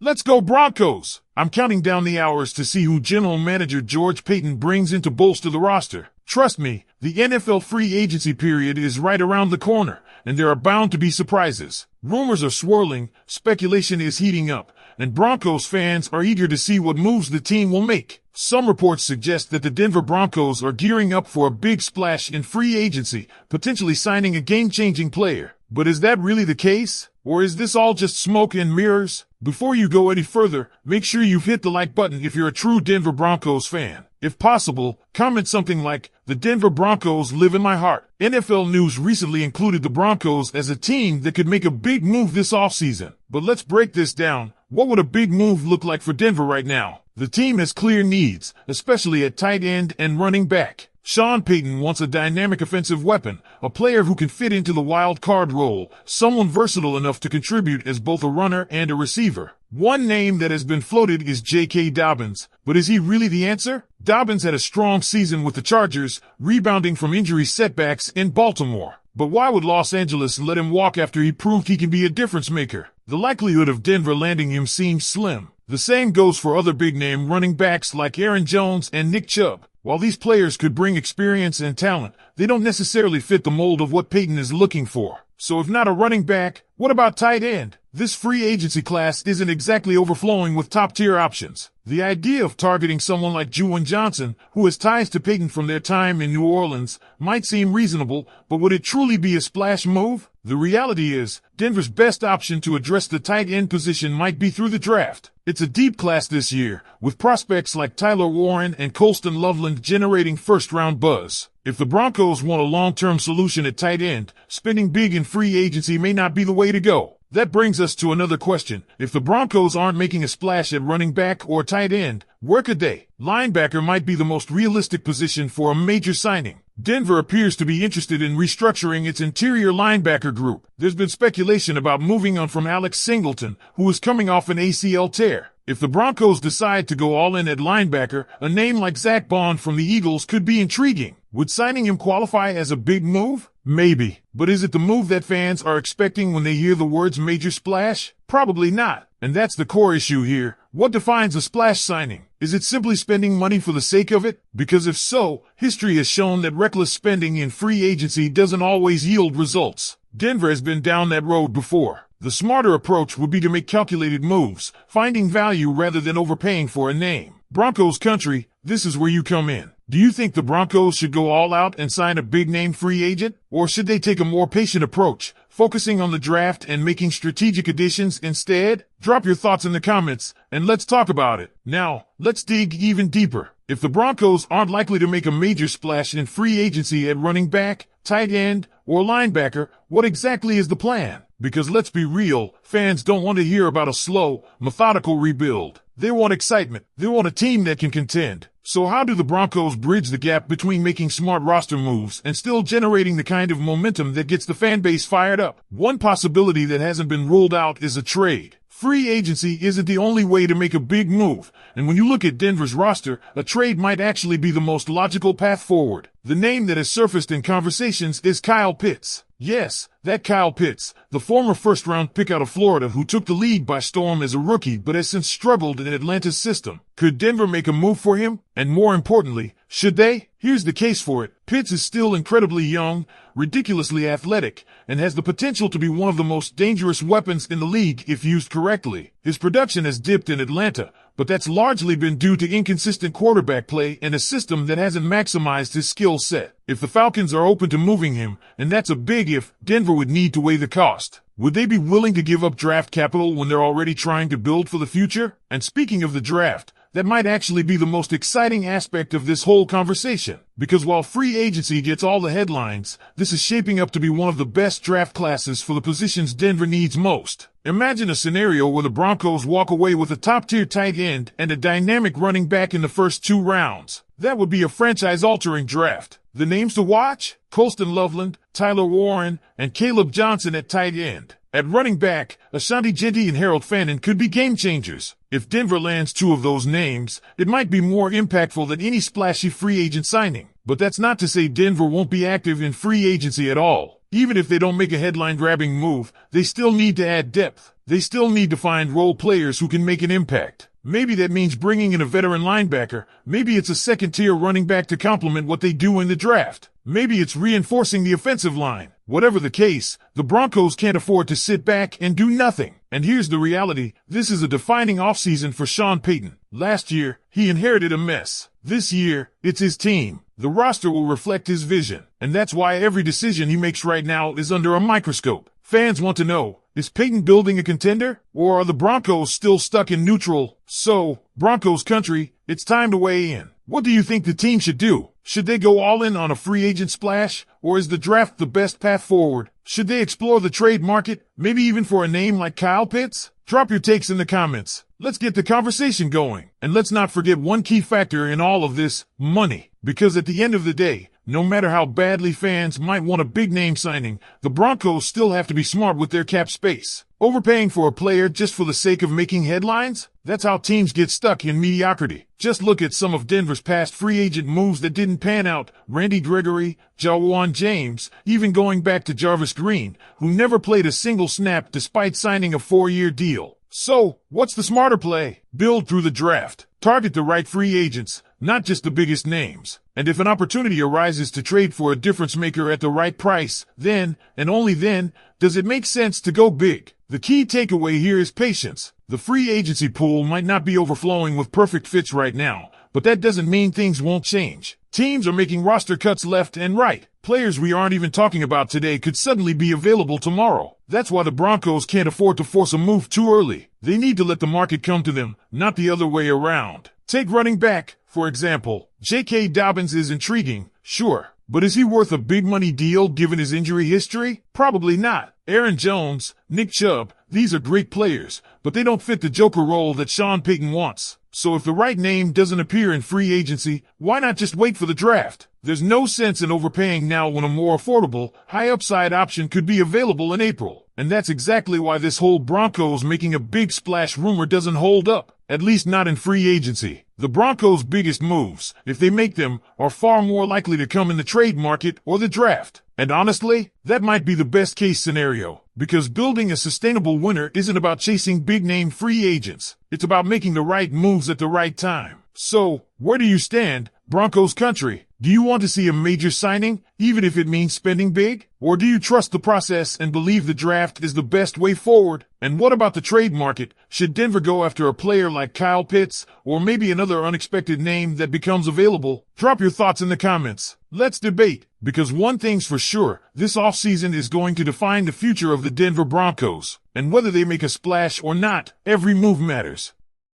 Let's go Broncos! I'm counting down the hours to see who General Manager George Payton brings in to bolster the roster. Trust me, the NFL free agency period is right around the corner, and there are bound to be surprises. Rumors are swirling, speculation is heating up, and Broncos fans are eager to see what moves the team will make. Some reports suggest that the Denver Broncos are gearing up for a big splash in free agency, potentially signing a game-changing player. But is that really the case? Or is this all just smoke and mirrors? Before you go any further, make sure you've hit the like button if you're a true Denver Broncos fan. If possible, comment something like, "The Denver Broncos live in my heart." NFL news recently included the Broncos as a team that could make a big move this offseason. But let's break this down. What would a big move look like for Denver right now? The team has clear needs, especially at tight end and running back. Shawn Peyton wants a dynamic offensive weapon, a player who can fit into the wild card role, someone versatile enough to contribute as both a runner and a receiver. One name that has been floated is J.K. Dobbins, but is he really the answer? Dobbins had a strong season with the Chargers, rebounding from injury setbacks in Baltimore. But why would Los Angeles let him walk after he proved he can be a difference maker? The likelihood of Denver landing him seems slim. The same goes for other big-name running backs like Aaron Jones and Nick Chubb. While these players could bring experience and talent, they don't necessarily fit the mold of what Peyton is looking for. So if not a running back, what about tight end? This free agency class isn't exactly overflowing with top-tier options. The idea of targeting someone like Juwan Johnson, who has ties to Peyton from their time in New Orleans, might seem reasonable, but would it truly be a splash move? The reality is, Denver's best option to address the tight end position might be through the draft. It's a deep class this year, with prospects like Tyler Warren and Colston Loveland generating first-round buzz. If the Broncos want a long-term solution at tight end, spending big in free agency may not be the way to go. That brings us to another question. If the Broncos aren't making a splash at running back or tight end, where could they? Linebacker might be the most realistic position for a major signing. Denver appears to be interested in restructuring its interior linebacker group. There's been speculation about moving on from Alex Singleton, who is coming off an ACL tear. If the Broncos decide to go all in at linebacker, a name like Zach Bond from the Eagles could be intriguing. Would signing him qualify as a big move? Maybe. But is it the move that fans are expecting when they hear the words major splash? Probably not. And that's the core issue here. What defines a splash signing? Is it simply spending money for the sake of it? Because if so, history has shown that reckless spending in free agency doesn't always yield results. Denver has been down that road before. The smarter approach would be to make calculated moves, finding value rather than overpaying for a name. Broncos country, this is where you come in. Do you think the Broncos should go all out and sign a big-name free agent? Or should they take a more patient approach, focusing on the draft and making strategic additions instead? Drop your thoughts in the comments, and let's talk about it. Now, let's dig even deeper. If the Broncos aren't likely to make a major splash in free agency at running back, tight end, or linebacker, what exactly is the plan? Because let's be real, fans don't want to hear about a slow, methodical rebuild. They want excitement. They want a team that can contend. So how do the Broncos bridge the gap between making smart roster moves and still generating the kind of momentum that gets the fan base fired up? One possibility that hasn't been ruled out is a trade. Free agency isn't the only way to make a big move, and when you look at Denver's roster, a trade might actually be the most logical path forward. The name that has surfaced in conversations is Kyle Pitts. Yes, that Kyle Pitts, the former first-round pick out of Florida who took the league by storm as a rookie but has since struggled in Atlanta's system. Could Denver make a move for him? And more importantly, should they? Here's the case for it. Pitts is still incredibly young, ridiculously athletic, and has the potential to be one of the most dangerous weapons in the league if used correctly. His production has dipped in Atlanta, but that's largely been due to inconsistent quarterback play and a system that hasn't maximized his skill set. If the Falcons are open to moving him, and that's a big if, Denver would need to weigh the cost. Would they be willing to give up draft capital when they're already trying to build for the future? And speaking of the draft, that might actually be the most exciting aspect of this whole conversation. Because while free agency gets all the headlines, this is shaping up to be one of the best draft classes for the positions Denver needs most. Imagine a scenario where the Broncos walk away with a top-tier tight end and a dynamic running back in the first 2 rounds. That would be a franchise-altering draft. The names to watch? Colston Loveland, Tyler Warren, and Caleb Johnson at tight end. At running back, Ashanti Genty and Harold Fannin could be game changers. If Denver lands 2 of those names, it might be more impactful than any splashy free agent signing. But that's not to say Denver won't be active in free agency at all. Even if they don't make a headline-grabbing move, they still need to add depth. They still need to find role players who can make an impact. Maybe that means bringing in a veteran linebacker. Maybe it's a second-tier running back to complement what they do in the draft. Maybe it's reinforcing the offensive line. Whatever the case, the Broncos can't afford to sit back and do nothing. And here's the reality. This is a defining offseason for Shawn Peyton. Last year, he inherited a mess. This year, it's his team. The roster will reflect his vision. And that's why every decision he makes right now is under a microscope. Fans want to know, is Payton building a contender? Or are the Broncos still stuck in neutral? So, Broncos country, it's time to weigh in. What do you think the team should do? Should they go all in on a free agent splash? Or is the draft the best path forward? Should they explore the trade market, maybe even for a name like Kyle Pitts? Drop your takes in the comments. Let's get the conversation going. And let's not forget one key factor in all of this, money. Because at the end of the day, no matter how badly fans might want a big-name signing, the Broncos still have to be smart with their cap space. Overpaying for a player just for the sake of making headlines? That's how teams get stuck in mediocrity. Just look at some of Denver's past free agent moves that didn't pan out. Randy Gregory, Jawan James, even going back to Jarvis Green, who never played a single snap despite signing a 4-year deal. So, what's the smarter play? Build through the draft. Target the right free agents, not just the biggest names. And if an opportunity arises to trade for a difference maker at the right price, then, and only then, does it make sense to go big. The key takeaway here is patience. The free agency pool might not be overflowing with perfect fits right now, but that doesn't mean things won't change. Teams are making roster cuts left and right. Players we aren't even talking about today could suddenly be available tomorrow. That's why the Broncos can't afford to force a move too early. They need to let the market come to them, not the other way around. Take running back, for example. J.K. Dobbins is intriguing, sure. But is he worth a big money deal given his injury history? Probably not. Aaron Jones, Nick Chubb, these are great players, but they don't fit the Joker role that Shawn Peyton wants. So if the right name doesn't appear in free agency, why not just wait for the draft? There's no sense in overpaying now when a more affordable, high-upside option could be available in April. And that's exactly why this whole Broncos making a big splash rumor doesn't hold up. At least not in free agency. The Broncos' biggest moves, if they make them, are far more likely to come in the trade market or the draft. And honestly, that might be the best case scenario. Because building a sustainable winner isn't about chasing big-name free agents. It's about making the right moves at the right time. So, where do you stand, Broncos country? Do you want to see a major signing, even if it means spending big? Or do you trust the process and believe the draft is the best way forward? And what about the trade market? Should Denver go after a player like Kyle Pitts, or maybe another unexpected name that becomes available? Drop your thoughts in the comments. Let's debate. Because one thing's for sure, this offseason is going to define the future of the Denver Broncos. And whether they make a splash or not, every move matters.